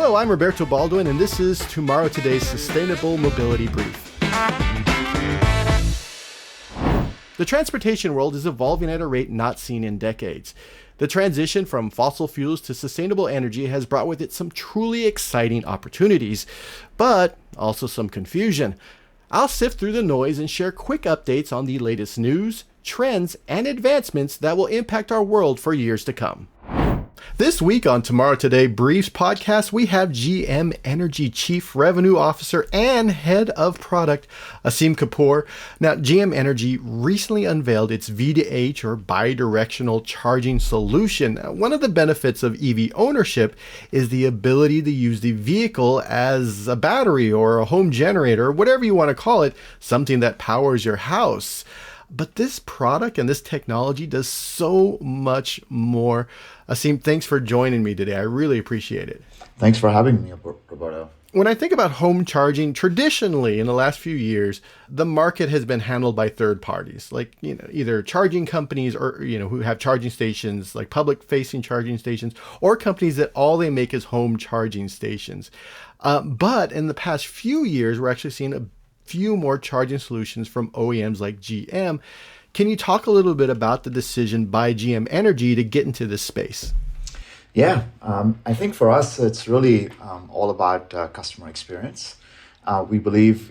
Hello, I'm Roberto Baldwin, and this is Tomorrow Today's Sustainable Mobility Brief. The transportation world is evolving at a rate not seen in decades. The transition from fossil fuels to sustainable energy has brought with it some truly exciting opportunities, but also some confusion. I'll sift through the noise and share quick updates on the latest news, trends, and advancements that will impact our world for years to come. This week on Tomorrow Today Briefs podcast, we have GM Energy Chief Revenue Officer and Head of Product, Asim Kapoor. Now, GM Energy recently unveiled its V2H or bidirectional charging solution. Now, one of the benefits of EV ownership is the ability to use the vehicle as a battery or a home generator, whatever you want to call it, something that powers your house. But this product and this technology does so much more. Asim, thanks for joining me today. I really appreciate it. Thanks for having me, Roberto. When I think about home charging, traditionally in the last few years, the market has been handled by third parties, like, either charging companies or, who have charging stations, like public facing charging stations, or companies that all they make is home charging stations. But in the past few years, we're actually seeing a few more charging solutions from OEMs like GM. Can you talk a little bit about the decision by GM Energy to get into this space? Yeah, I think for us, it's really all about customer experience. We believe,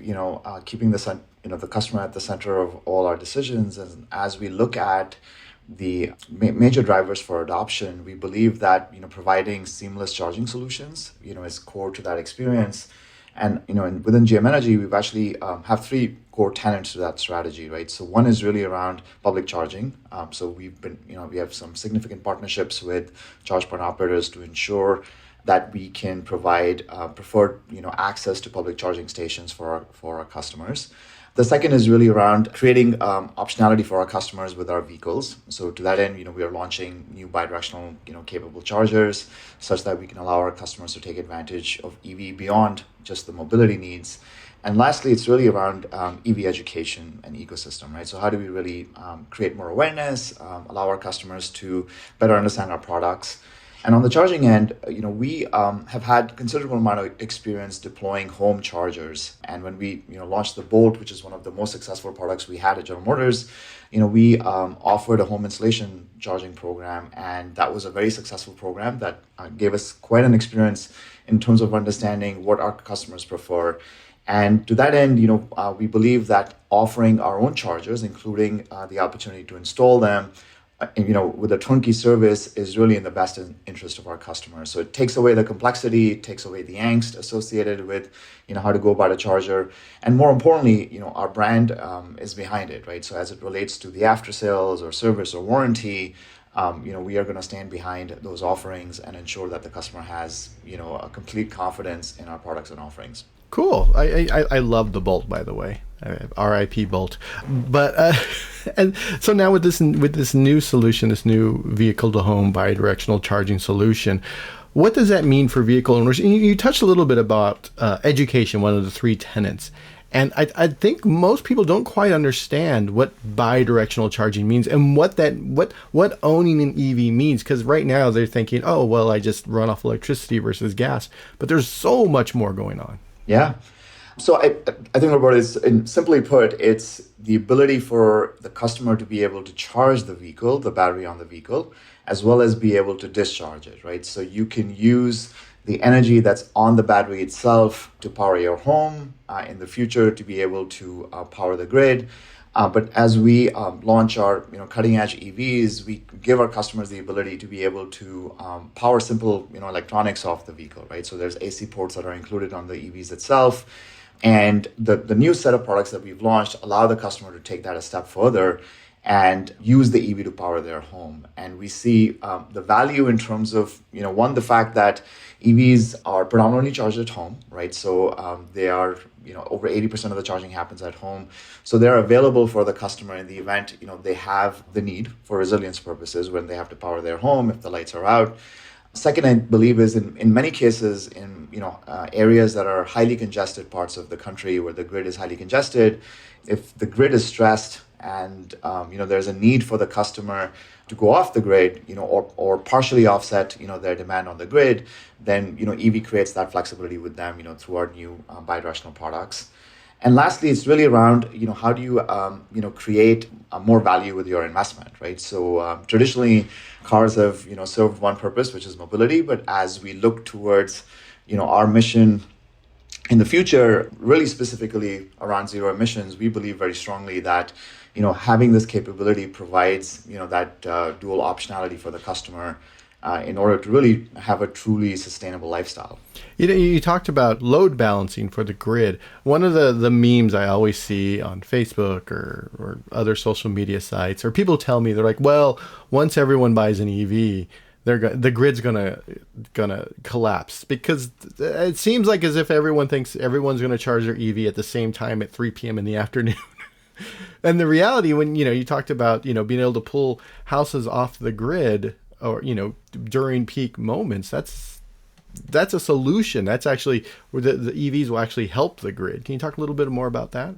keeping the customer at the center of all our decisions. And as we look at the major drivers for adoption, we believe that, providing seamless charging solutions, is core to that experience. And, within GM Energy, we've actually have three core tenets to that strategy, right? So one is really around public charging. So we have some significant partnerships with charge point operators to ensure that we can provide preferred, access to public charging stations for our customers. The second is really around creating optionality for our customers with our vehicles. So to that end, we are launching new bidirectional, capable chargers such that we can allow our customers to take advantage of EV beyond just the mobility needs. And lastly, it's really around EV education and ecosystem, right? So how do we really create more awareness, allow our customers to better understand our products? And on the charging end, we have had considerable amount of experience deploying home chargers. And when we, launched the Bolt, which is one of the most successful products we had at General Motors, we offered a home installation charging program. And that was a very successful program that gave us quite an experience in terms of understanding what our customers prefer. And to that end, we believe that offering our own chargers, including the opportunity to install them, with a turnkey service is really in the best interest of our customers. So it takes away the complexity, it takes away the angst associated with, how to go about a charger. And more importantly, our brand is behind it, right? So as it relates to the after sales or service or warranty, we are going to stand behind those offerings and ensure that the customer has, a complete confidence in our products and offerings. Cool. I love the Bolt, by the way. RIP Bolt. But and so now with this new solution, this new vehicle to home bidirectional charging solution, what does that mean for vehicle owners? And you touched a little bit about education, one of the three tenets. And I think most people don't quite understand what bidirectional charging means and what owning an EV means. Because right now they're thinking, oh, well, I just run off electricity versus gas. But there's so much more going on. Yeah. So I think, Roberto, simply put, it's the ability for the customer to be able to charge the vehicle, the battery on the vehicle, as well as be able to discharge it, right? So you can use the energy that's on the battery itself to power your home, in the future to be able to power the grid. But as we launch our cutting edge EVs, we give our customers the ability to be able to power simple electronics off the vehicle, right? So there's AC ports that are included on the EVs itself. And the new set of products that we've launched allow the customer to take that a step further and use the EV to power their home. And we see the value in terms of, one, the fact that EVs are predominantly charged at home, right? So they are, over 80% of the charging happens at home. So they're available for the customer in the event, they have the need for resilience purposes when they have to power their home if the lights are out. Second, I believe, is in many cases in areas that are highly congested parts of the country where the grid is highly congested, if the grid is stressed and there's a need for the customer to go off the grid, or partially offset, their demand on the grid, then, EV creates that flexibility with them, through our new bidirectional products. And lastly, it's really around, how do you, create more value with your investment, right? So traditionally, cars have, served one purpose, which is mobility. But as we look towards, our mission in the future, really specifically around zero emissions, we believe very strongly that, having this capability provides, that dual optionality for the customer in order to really have a truly sustainable lifestyle. You talked about load balancing for the grid. One of the memes I always see on Facebook or other social media sites, or people tell me, they're like, well, once everyone buys an EV, the grid's gonna collapse, because it seems like as if everyone thinks everyone's gonna charge their EV at the same time at 3 p.m. in the afternoon. And the reality, when you talked about being able to pull houses off the grid, or during peak moments, that's a solution. That's actually where the EVs will actually help the grid. Can you talk a little bit more about that?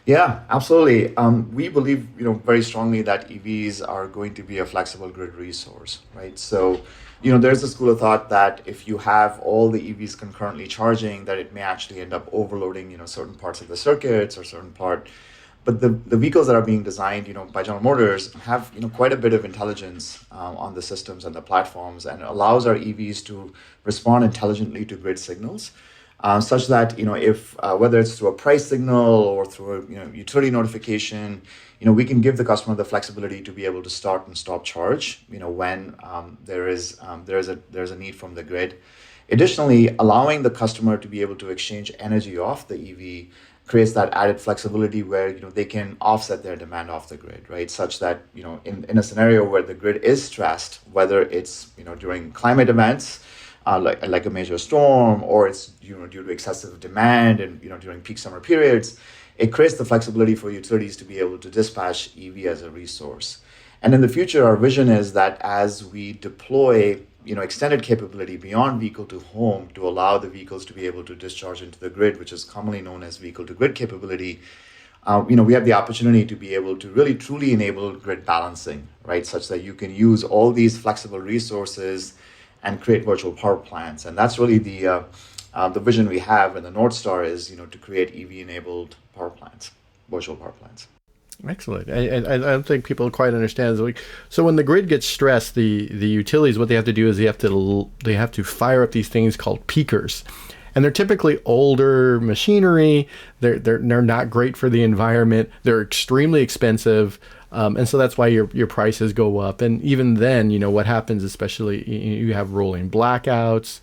Yeah, absolutely. We believe, very strongly that EVs are going to be a flexible grid resource, right? So, there's a school of thought that if you have all the EVs concurrently charging, that it may actually end up overloading, certain parts of the circuits or certain part. But the vehicles that are being designed, by General Motors have, quite a bit of intelligence on the systems and the platforms, and allows our EVs to respond intelligently to grid signals. Such that if whether it's through a price signal or through a utility notification, we can give the customer the flexibility to be able to start and stop charge when there's a need from the grid. Additionally, allowing the customer to be able to exchange energy off the EV creates that added flexibility where they can offset their demand off the grid, right? Such that in a scenario where the grid is stressed, whether it's during climate events, like a major storm, or it's due to excessive demand and during peak summer periods, it creates the flexibility for utilities to be able to dispatch EV as a resource. And in the future, our vision is that as we deploy extended capability beyond vehicle to home to allow the vehicles to be able to discharge into the grid, which is commonly known as vehicle to grid capability, we have the opportunity to be able to really truly enable grid balancing, right? Such that you can use all these flexible resources and create virtual power plants. And that's really the vision we have, and the North Star is, to create EV-enabled power plants, virtual power plants. Excellent. I don't think people quite understand. So when the grid gets stressed, the utilities, what they have to do is they have to fire up these things called peakers, and they're typically older machinery. They're not great for the environment. They're extremely expensive, and so that's why your prices go up. And even then, what happens, especially you have rolling blackouts.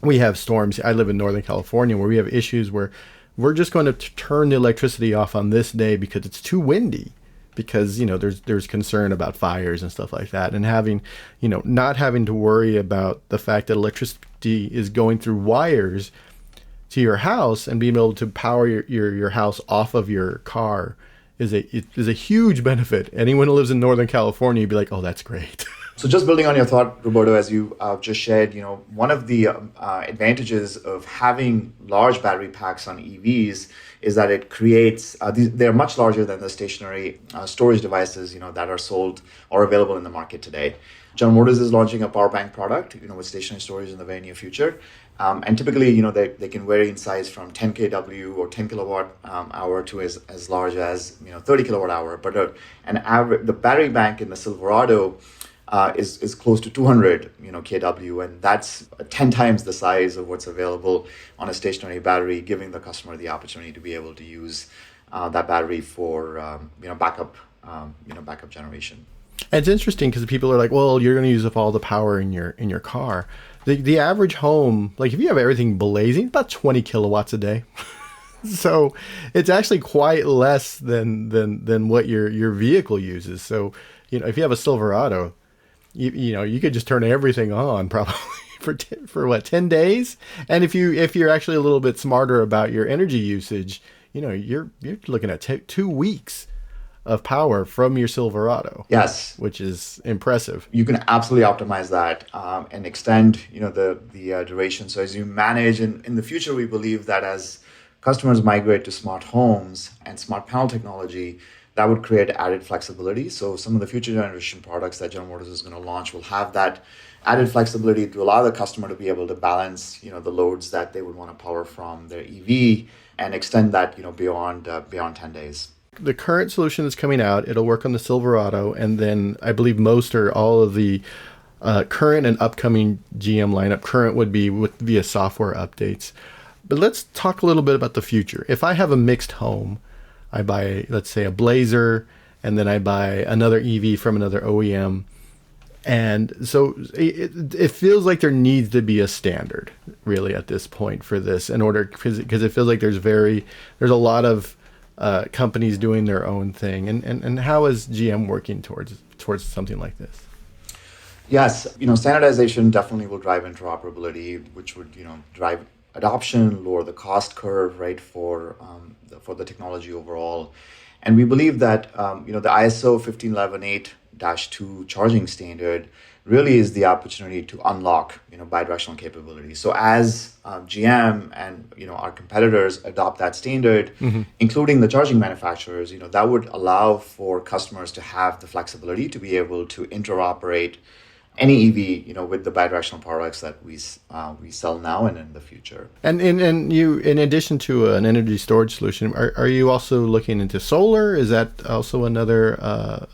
We have storms. I live in Northern California, where we have issues where we're just going to turn the electricity off on this day because it's too windy, because there's concern about fires and stuff like that, and having not having to worry about the fact that electricity is going through wires to your house, and being able to power your house off of your car is a huge benefit. Anyone who lives in Northern California, you'd be like, oh, that's great. So just building on your thought, Roberto, as you just shared, one of the advantages of having large battery packs on EVs is that it creates, they're much larger than the stationary storage devices, that are sold or available in the market today. General Motors is launching a power bank product, with stationary storage in the very near future. And typically, they can vary in size from 10 kW or 10 kilowatt hour to as large as 30 kilowatt hour. But the battery bank in the Silverado is close to 200 kW, and that's 10 times the size of what's available on a stationary battery, giving the customer the opportunity to be able to use that battery for backup generation. And it's interesting because people are like, well, you're going to use up all the power in your car. The average home, like if you have everything blazing, about 20 kilowatts a day. So it's actually quite less than what your vehicle uses. So if you have a Silverado, you could just turn everything on probably for 10 days. And if you're actually a little bit smarter about your energy usage, you're looking at 2 weeks of power from your Silverado. Yes, which is impressive. You can absolutely optimize that and extend the duration. So as you manage, in the future, we believe that as customers migrate to smart homes and smart panel technology, that would create added flexibility. So some of the future generation products that General Motors is going to launch will have that added flexibility to allow the customer to be able to balance, the loads that they would want to power from their EV and extend that, beyond 10 days. The current solution that's coming out, it'll work on the Silverado, and then I believe most or all of the current and upcoming GM lineup. Current would be via software updates. But let's talk a little bit about the future. If I have a mixed home, I buy, let's say, a Blazer, and then I buy another EV from another OEM. And so it feels like there needs to be a standard, really, at this point for this, in order, because it feels like there's a lot of companies doing their own thing. And how is GM working towards something like this? Yes, standardization definitely will drive interoperability, which would, drive adoption, lower the cost curve, right, for the technology overall. And we believe that, the ISO 15118-2 charging standard really is the opportunity to unlock, bidirectional capability. So as GM and, our competitors adopt that standard, including the charging manufacturers, that would allow for customers to have the flexibility to be able to interoperate any EV, with the bidirectional products that we sell now and in the future. And you, in addition to an energy storage solution, are you also looking into solar? Is that also another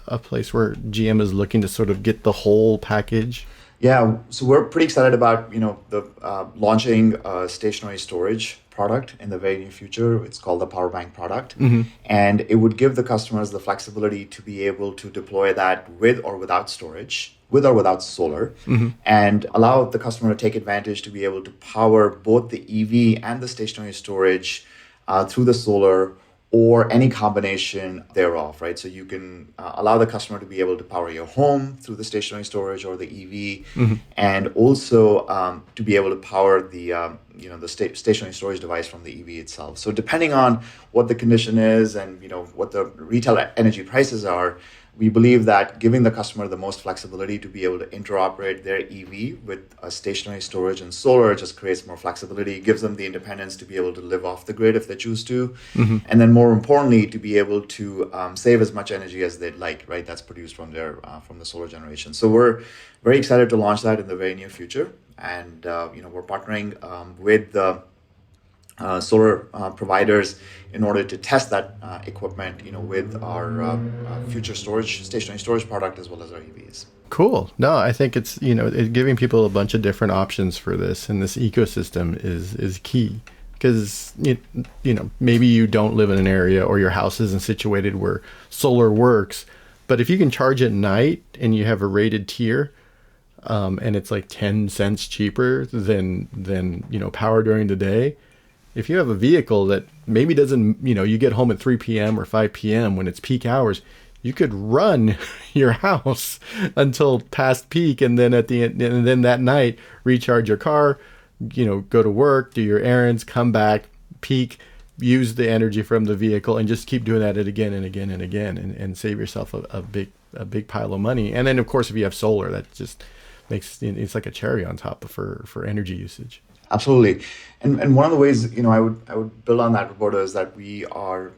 a place where GM is looking to sort of get the whole package? Yeah, so we're pretty excited about the launching a stationary storage product in the very near future. It's called the Power Bank product, and it would give the customers the flexibility to be able to deploy that with or without storage, with or without solar, and allow the customer to take advantage to be able to power both the EV and the stationary storage through the solar or any combination thereof, right? So you can allow the customer to be able to power your home through the stationary storage or the EV, and also to be able to power the stationary storage device from the EV itself. So depending on what the condition is and what the retail energy prices are, we believe that giving the customer the most flexibility to be able to interoperate their EV with a stationary storage and solar just creates more flexibility, gives them the independence to be able to live off the grid if they choose to, and then more importantly, to be able to save as much energy as they'd like, right? That's produced from the solar generation. So we're very excited to launch that in the very near future, and we're partnering with the solar providers in order to test that equipment, with our future stationary storage product as well as our EVs. Cool. No, I think it's giving people a bunch of different options for this, and this ecosystem is key, because maybe you don't live in an area or your house isn't situated where solar works, but if you can charge at night and you have a rated tier, and it's like 10 cents cheaper than power during the day. If you have a vehicle that maybe doesn't, you get home at 3 p.m. or 5 p.m. when it's peak hours, you could run your house until past peak, and then at the end, and then that night recharge your car, go to work, do your errands, come back, peak, use the energy from the vehicle, and just keep doing that again and again and again, and save yourself a big pile of money. And then of course, if you have solar, that just makes it's like a cherry on top for energy usage. Absolutely, and one of the ways I would build on that, Roberto, is that we want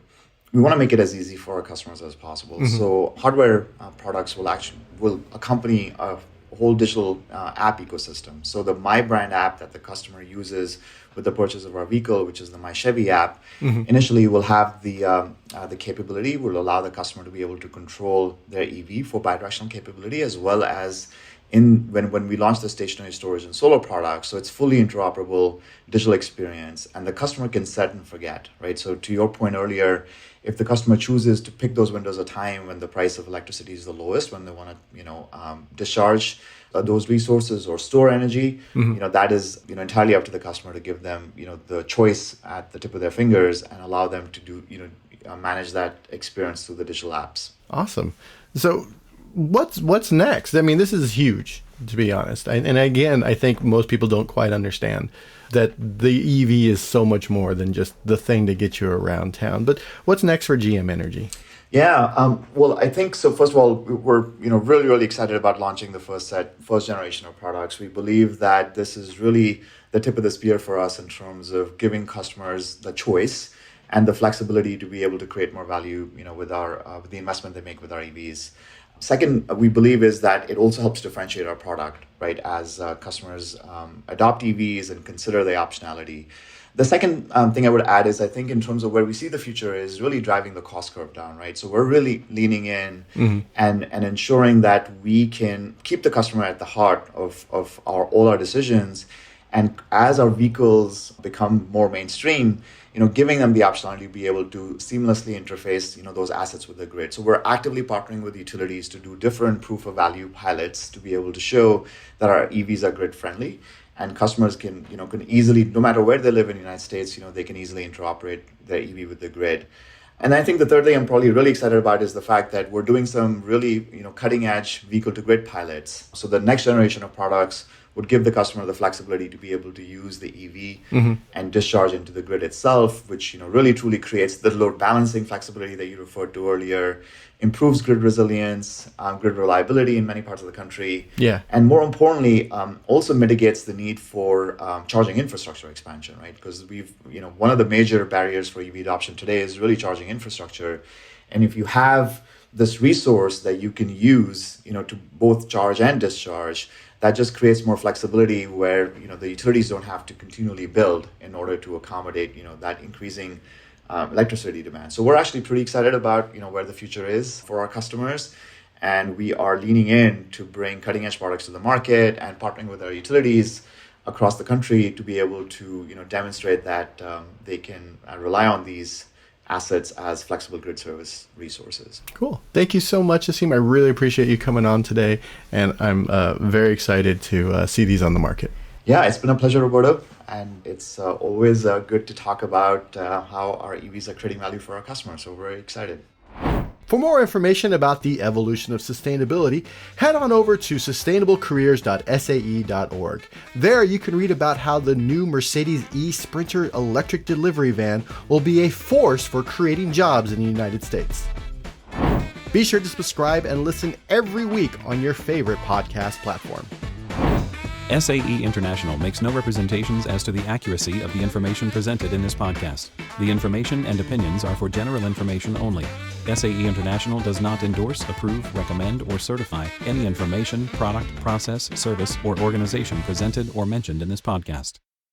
to make it as easy for our customers as possible. So hardware products will accompany a whole digital app ecosystem. So the My Brand app that the customer uses with the purchase of our vehicle, which is the My Chevy app, initially will have the capability, will allow the customer to be able to control their EV for bidirectional capability, as well as when we launch the stationary storage and solar products. So it's fully interoperable digital experience, and the customer can set and forget, right? So to your point earlier, if the customer chooses to pick those windows of time when the price of electricity is the lowest, when they want to discharge those resources or store energy, that is entirely up to the customer to give them the choice at the tip of their fingers and allow them to do manage that experience through the digital apps. Awesome. So what's next? I mean, this is huge, to be honest. And again, I think most people don't quite understand that the EV is so much more than just the thing to get you around town. But what's next for GM Energy? Yeah, well, I think so. First of all, we're really, really excited about launching the first generation of products. We believe that this is really the tip of the spear for us in terms of giving customers the choice and the flexibility to be able to create more value, with with the investment they make with our EVs. Second, we believe is that it also helps differentiate our product, right? As customers adopt EVs and consider the optionality. The second thing I would add is I think in terms of where we see the future is really driving the cost curve down, right? So we're really leaning in and ensuring that we can keep the customer at the heart of all our decisions. And as our vehicles become more mainstream, giving them the optionality to be able to seamlessly interface, those assets with the grid. So we're actively partnering with utilities to do different proof of value pilots to be able to show that our EVs are grid friendly, and customers can easily, no matter where they live in the United States, they can easily interoperate their EV with the grid. And I think the third thing I'm probably really excited about is the fact that we're doing some really, cutting edge vehicle to grid pilots. So the next generation of products would give the customer the flexibility to be able to use the EV and discharge into the grid itself, which really truly creates the load balancing flexibility that you referred to earlier, improves grid resilience, grid reliability in many parts of the country, and more importantly, also mitigates the need for charging infrastructure expansion, right? Because one of the major barriers for EV adoption today is really charging infrastructure, and if you have this resource that you can use, to both charge and discharge, that just creates more flexibility where, the utilities don't have to continually build in order to accommodate, that increasing electricity demand. So we're actually pretty excited about, where the future is for our customers. And we are leaning in to bring cutting edge products to the market and partnering with our utilities across the country to be able to, demonstrate that they can rely on these assets as flexible grid service resources. Cool. Thank you so much, Asim. I really appreciate you coming on today, and I'm very excited to see these on the market. Yeah, it's been a pleasure, Roberto, and it's always good to talk about how our EVs are creating value for our customers, so we're very excited. For more information about the evolution of sustainability, head on over to sustainablecareers.sae.org. There you can read about how the new Mercedes e-Sprinter electric delivery van will be a force for creating jobs in the United States. Be sure to subscribe and listen every week on your favorite podcast platform. SAE International makes no representations as to the accuracy of the information presented in this podcast. The information and opinions are for general information only. SAE International does not endorse, approve, recommend, or certify any information, product, process, service, or organization presented or mentioned in this podcast.